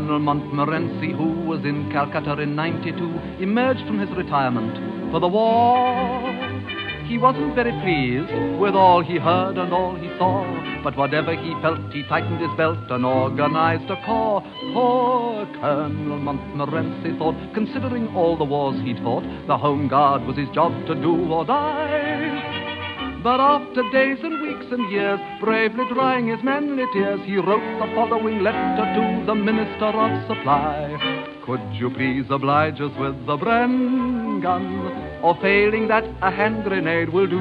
Colonel Montmorency, who was in Calcutta in '92, emerged from his retirement for the war. He wasn't very pleased with all he heard and all he saw, but whatever he felt, he tightened his belt and organized a corps. Poor Colonel Montmorency thought, considering all the wars he'd fought, the Home Guard was his job to do or die. But after days and weeks and years, bravely drying his manly tears, he wrote the following letter to the Minister of Supply. Could you please oblige us with the Bren gun, or failing that, a hand grenade will do?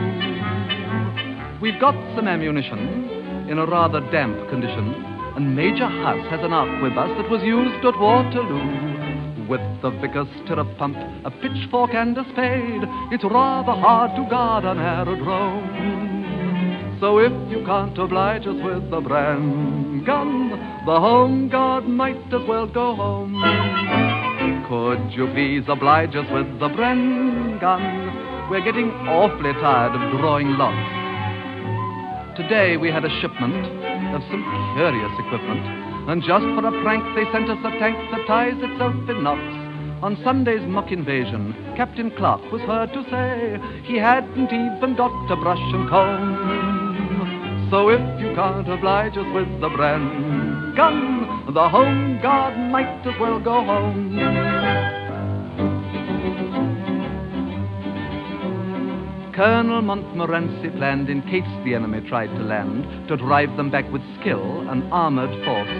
We've got some ammunition in a rather damp condition, and Major Huss has an arquebus that was used at Waterloo. With the vicar's stirrup pump, a pitchfork and a spade, it's rather hard to guard an aerodrome. So if you can't oblige us with the Bren gun, the Home Guard might as well go home. Could you please oblige us with the Bren gun? We're getting awfully tired of drawing lots. Today we had a shipment of some curious equipment, and just for a prank they sent us a tank that ties itself in knots. On Sunday's mock invasion, Captain Clark was heard to say he hadn't even got a brush and comb. So if you can't oblige us with the Bren gun, the Home Guard might as well go home. Colonel Montmorency planned, in case the enemy tried to land, to drive them back with skill and armored force.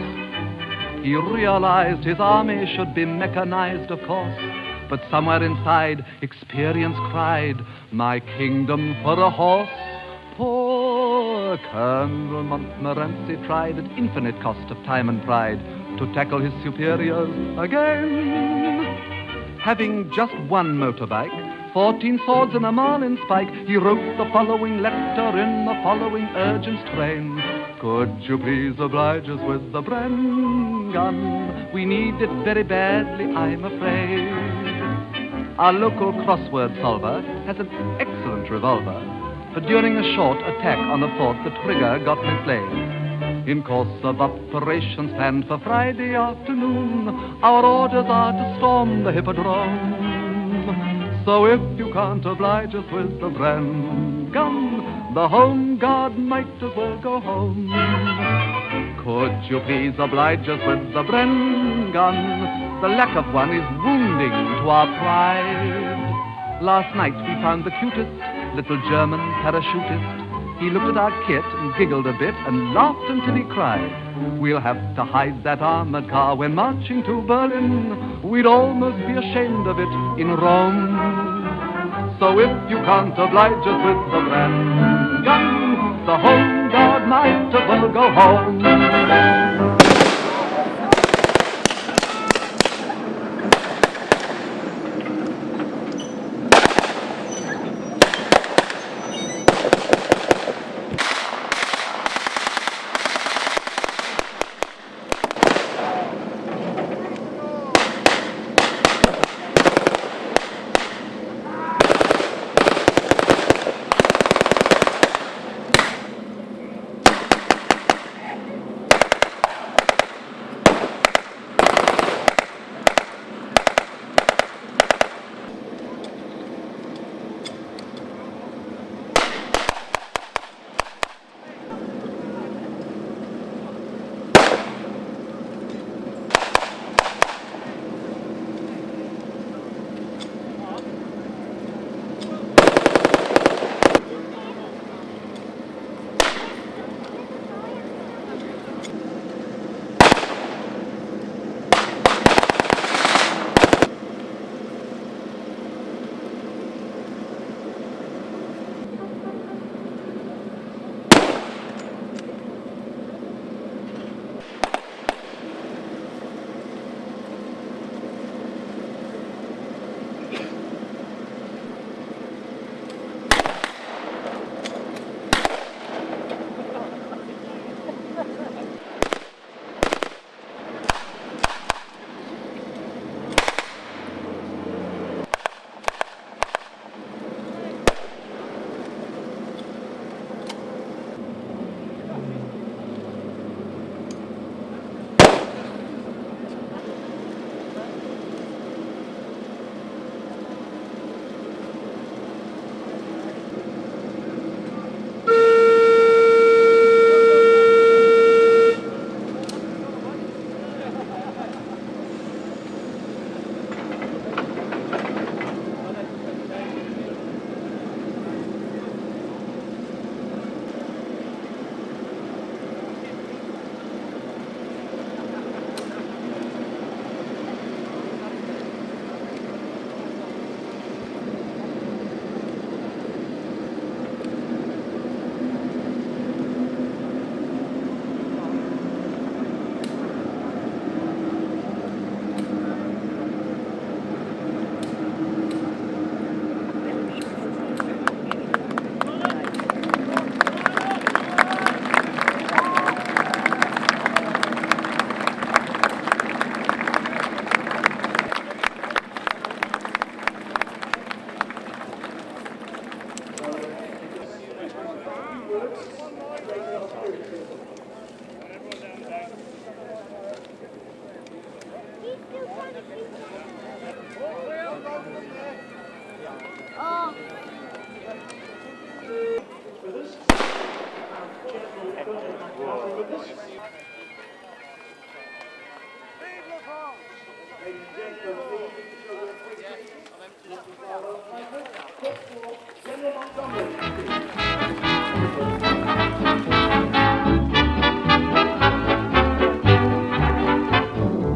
He realized his army should be mechanized, of course, but somewhere inside, experience cried, my kingdom for a horse. Poor Colonel Montmorency tried, at infinite cost of time and pride, to tackle his superiors again. Having just one motorbike, 14 swords and a marlinspike, he wrote the following letter in the following urgent strain. Could you please oblige us with the Bren gun? We need it very badly, I'm afraid. Our local crossword solver has an excellent revolver, but during a short attack on the fort, the trigger got mislaid. In course of operations planned for Friday afternoon, our orders are to storm the Hippodrome. So if you can't oblige us with the Bren gun, the Home Guard might as well go home. Could you please oblige us with the Bren gun? The lack of one is wounding to our pride. Last night we found the cutest little German parachutist. He looked at our kit and giggled a bit and laughed until he cried. We'll have to hide that armored car when marching to Berlin. We'd almost be ashamed of it in Rome. So if you can't oblige us with the Bren gun, the Home Guard might as well go home.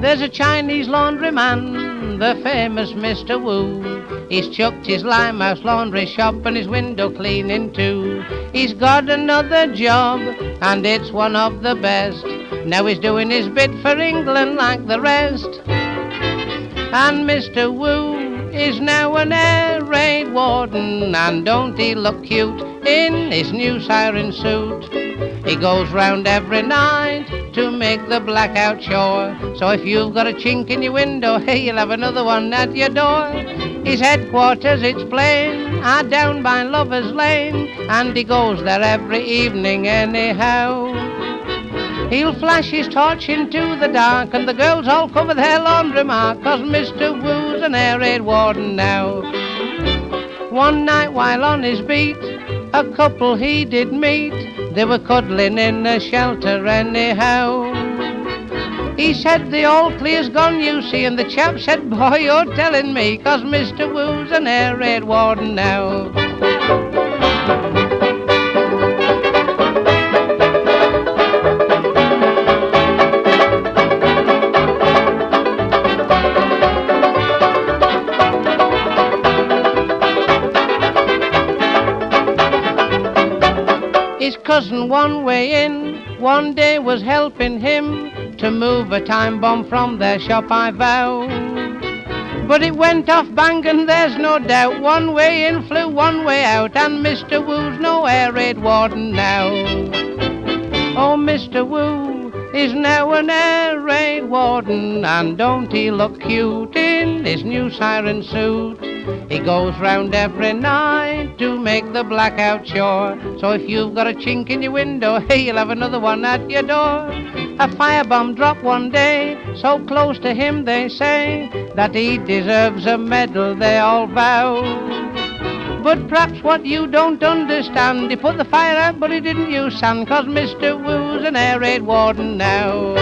There's a Chinese laundryman, the famous Mr. Wu. He's chucked his Limehouse laundry shop and his window cleaning too. He's got another job, and it's one of the best. Now he's doing his bit for England like the rest. And Mr. Wu is now an air raid warden, and don't he look cute in his new siren suit? He goes round every night to make the blackout sure. So if you've got a chink in your window, hey, you'll have another one at your door. His headquarters, it's plain, are down by Lover's Lane, and he goes there every evening anyhow. He'll flash his torch into the dark, and the girls all cover their laundry mark, 'cause Mr. Wu's an air raid warden now. One night while on his beat, a couple he did meet. They were cuddling in a shelter anyhow. He said, the all clear's gone, you see, and the chap said, boy, you're telling me, 'cause Mr. Wu's an air raid warden now. His cousin one way in, one day was helping him to move a time bomb from their shop, I vow. But it went off bang and there's no doubt, one way in flew one way out, and Mr. Wu's no air raid warden now. Oh, Mr. Wu is now an air raid warden, and don't he look cute in his new siren suit? He goes round every night to make the blackout sure. So if you've got a chink in your window, hey, you'll have another one at your door. A firebomb dropped one day, so close to him they say, that he deserves a medal, they all vow. But perhaps what you don't understand, he put the fire out but he didn't use sand, 'cause Mr. Wu's an air raid warden now.